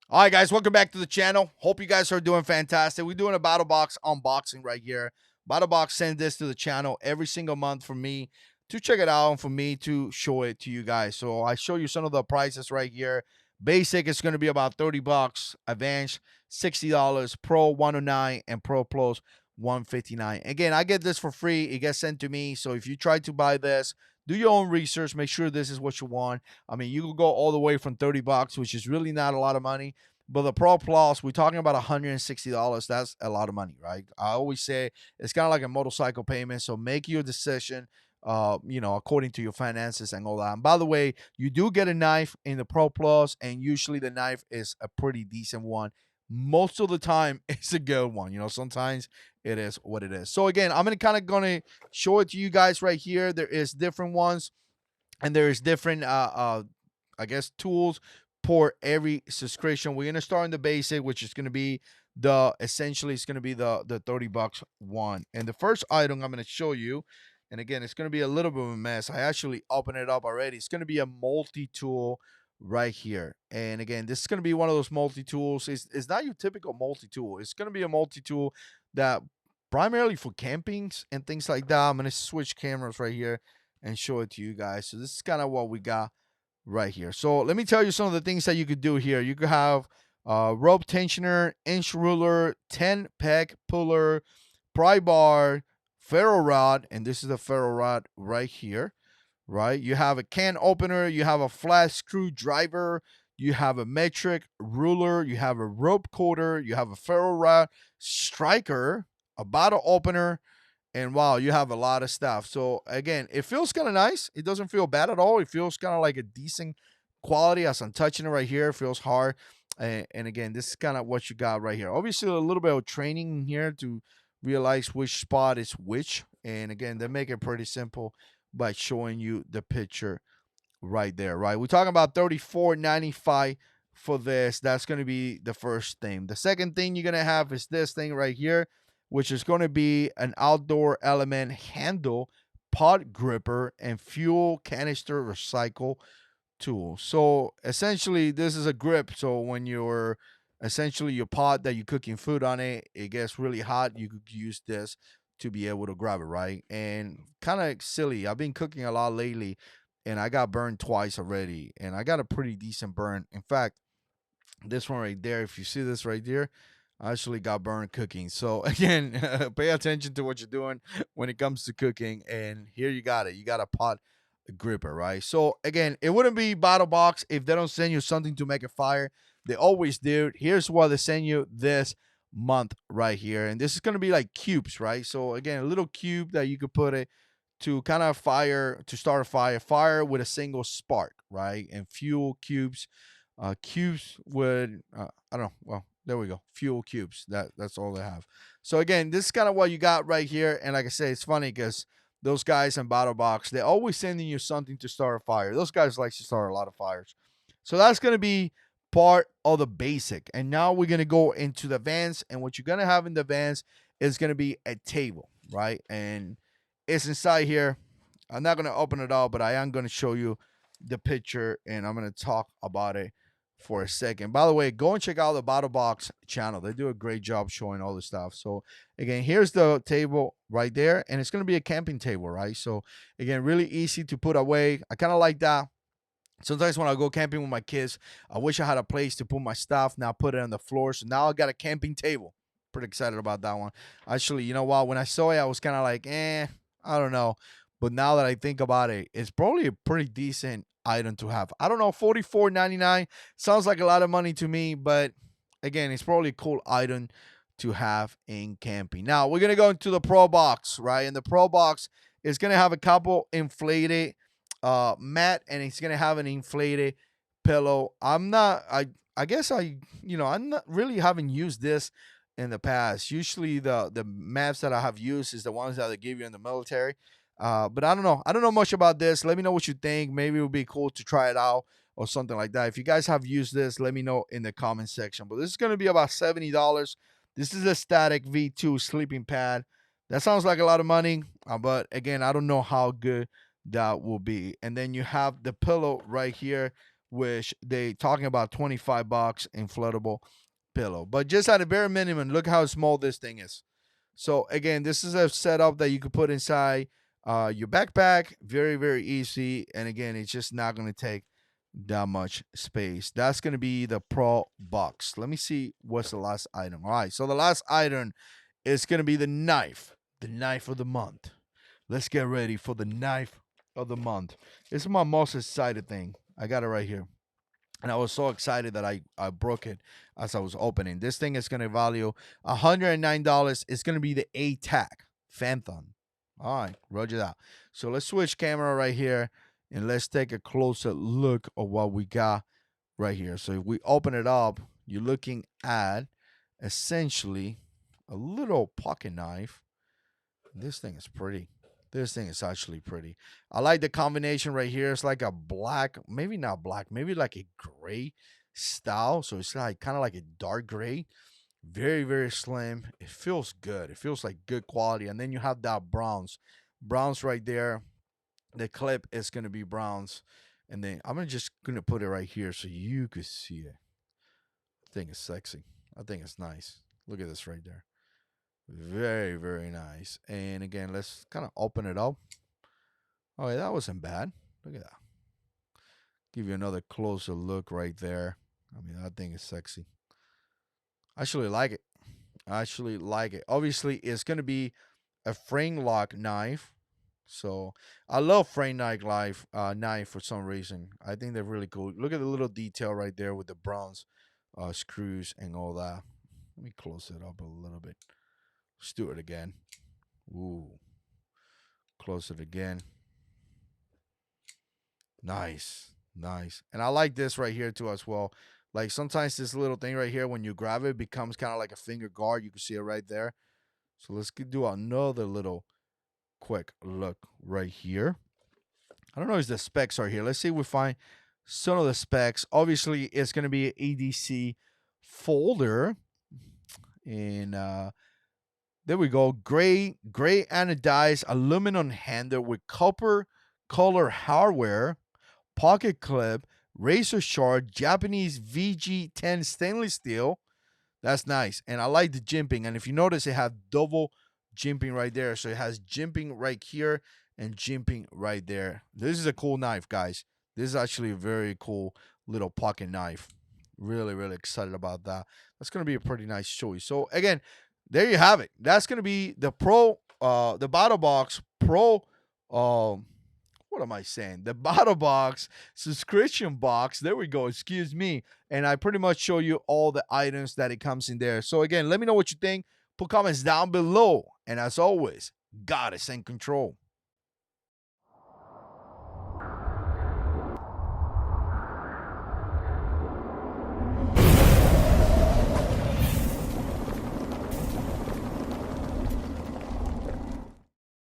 All right, guys, welcome back to the channel. Hope you guys are doing fantastic. We're doing a Battlbox unboxing right here. Battlebox sends this to the channel every single month for me to check it out and for me to show it to you guys. So I show you some of the prices right here. Basic is going to be about 30 bucks. Advanced $60. Pro 109 and Pro Plus 159. Again, I get this for free. It gets sent to me. So if you try to buy this, do your own research. Make sure this is what you want. I mean, you could go all the way from 30 bucks, which is really not a lot of money. But the Pro Plus, we're talking about $160. That's a lot of money, right? I always say it's kind of like a motorcycle payment. So make your decision, according to your finances and all that. And by the way, you do get a knife in the Pro Plus, and usually the knife is a pretty decent one. Most of the time, it's a good one. Sometimes it is what it is. So again, I'm gonna show it to you guys right here. There is different ones, and there is different I guess tools for every subscription. We're gonna start in the basic, which is gonna be it's gonna be the 30 bucks one. And the first item I'm gonna show you, and again, it's gonna be a little bit of a mess. I actually opened it up already. It's gonna be a multi-tool right here. And again, this is gonna be one of those multi-tools. It's not your typical multi-tool. It's gonna be a multi-tool that primarily for campings and things like that. I'm gonna switch cameras right here and show it to you guys. So this is kind of what we got right here. So let me tell you some of the things that you could do here. You could have rope tensioner, inch ruler, 10 peg puller, pry bar, ferro rod, and this is a ferro rod right here, right? You have a can opener, you have a flat screwdriver, you have a metric ruler, you have a rope quarter, you have a ferro rod striker, a bottle opener, and wow, you have a lot of stuff. So again, it feels kind of nice. It doesn't feel bad at all. It feels kind of like a decent quality. As I'm touching it right here, it feels hard. And again, this is kind of what you got right here. Obviously, a little bit of training here to realize which spot is which. And again, they make it pretty simple by showing you the picture right there, right? We're talking about 34.95 for this. That's going to be the first thing. The second thing you're going to have is this thing right here, which is going to be an outdoor element handle, pot gripper, and fuel canister recycle tool. So essentially, this is a grip. So when you're essentially your pot that you're cooking food on it gets really hot. You could use this to be able to grab it, right? And kind of silly. I've been cooking a lot lately, and I got burned twice already, and I got a pretty decent burn. In fact, this one right there, if you see this right there, I actually got burned cooking. So again, pay attention to what you're doing when it comes to cooking. And here you got it. You got a pot gripper, right? So again, it wouldn't be Battle Box if they don't send you something to make a fire. They always do. Here's what they send you this month right here. And this is gonna be like cubes, right? So again, a little cube that you could put it to kind of fire to start a fire with a single spark, right? And fuel cubes. Cubes would I don't know. Well, there we go. Fuel cubes. That's all they have. So again, this is kind of what you got right here. And like I say, it's funny because those guys in Battlebox, they're always sending you something to start a fire. Those guys like to start a lot of fires. So that's gonna be part of the basic. And now we're gonna go into the vans. And what you're gonna have in the vans is gonna be a table, right? And it's inside here. I'm not gonna open it all, but I am gonna show you the picture and I'm gonna talk about it for a second. By the way, go and check out the Battlebox channel. They do a great job showing all the stuff. So again, here's the table right there, and it's gonna be a camping table, right? So again, really easy to put away. I kind of like that. Sometimes when I go camping with my kids, I wish I had a place to put my stuff. Now I put it on the floor. So now I got a camping table. Pretty excited about that one. Actually, you know what? When I saw it, I was kind of like, I don't know. But now that I think about it, it's probably a pretty decent item to have. I don't know, 44.99 sounds like a lot of money to me, but again, it's probably a cool item to have in camping. Now we're gonna go into the Pro Box, right? And the Pro Box is gonna have a couple inflated mat, and it's gonna have an inflated pillow. I guess I'm not really haven't used this in the past. Usually the mats that I have used is the ones that they give you in the military. But I don't know. I don't know much about this. Let me know what you think. Maybe it would be cool to try it out or something like that. If you guys have used this, let me know in the comment section. But this is going to be about $70. This is a static V2 sleeping pad. That sounds like a lot of money, but again, I don't know how good that will be. And then you have the pillow right here, which they talking about 25 bucks inflatable pillow. But just at a bare minimum, look how small this thing is. So again, this is a setup that you could put inside your backpack. Very, very easy. And again, it's just not going to take that much space. That's going to be the Pro Box. Let me see what's the last item. All right. So the last item is going to be the knife of the month. Let's get ready for the knife of the month. This is my most excited thing. I got it right here. And I was so excited that I broke it as I was opening. This thing is going to value $109. It's going to be the A-TAC Phantom. All right, roger that. So let's switch camera right here, and let's take a closer look at what we got right here. So if we open it up, you're looking at essentially a little pocket knife. This thing is pretty. This thing is actually pretty. I like the combination right here. It's like a black, maybe not black, maybe like a gray style. So it's like kind of like a dark gray. Very, very slim. It feels good. It feels like good quality. And then you have that browns. Browns right there. The clip is going to be browns. And then I'm just going to put it right here so you could see it. I think it's sexy. I think it's nice. Look at this right there. Very, very nice. And again, let's kind of open it up. Oh, yeah, that wasn't bad. Look at that. Give you another closer look right there. I mean, that thing is sexy. I actually like it. I actually like it. Obviously, it's going to be a frame lock knife. So I love frame knife for some reason. I think they're really cool. Look at the little detail right there with the bronze screws and all that. Let me close it up a little bit. Let's do it again. Ooh. Close it again. Nice. Nice. And I like this right here too as well. Like sometimes this little thing right here, when you grab it, becomes kind of like a finger guard. You can see it right there. So let's do another little quick look right here. I don't know if the specs are here. Let's see if we find some of the specs. Obviously, it's going to be an EDC folder. And there we go. Gray anodized aluminum handle with copper color hardware, pocket clip, razor sharp Japanese VG10 stainless steel. That's nice. And I like the jimping. And if you notice, it has double jimping right there. So it has jimping right here and jimping right there. This is a cool knife, guys. This is actually a very cool little pocket knife. Really, really excited about that. That's going to be a pretty nice choice. So again, there you have it. That's going to be the the Battlbox Pro, what am I saying? The Battlbox subscription box. There we go. Excuse me. And I pretty much show you all the items that it comes in there. So again, let me know what you think. Put comments down below. And as always, God is in control.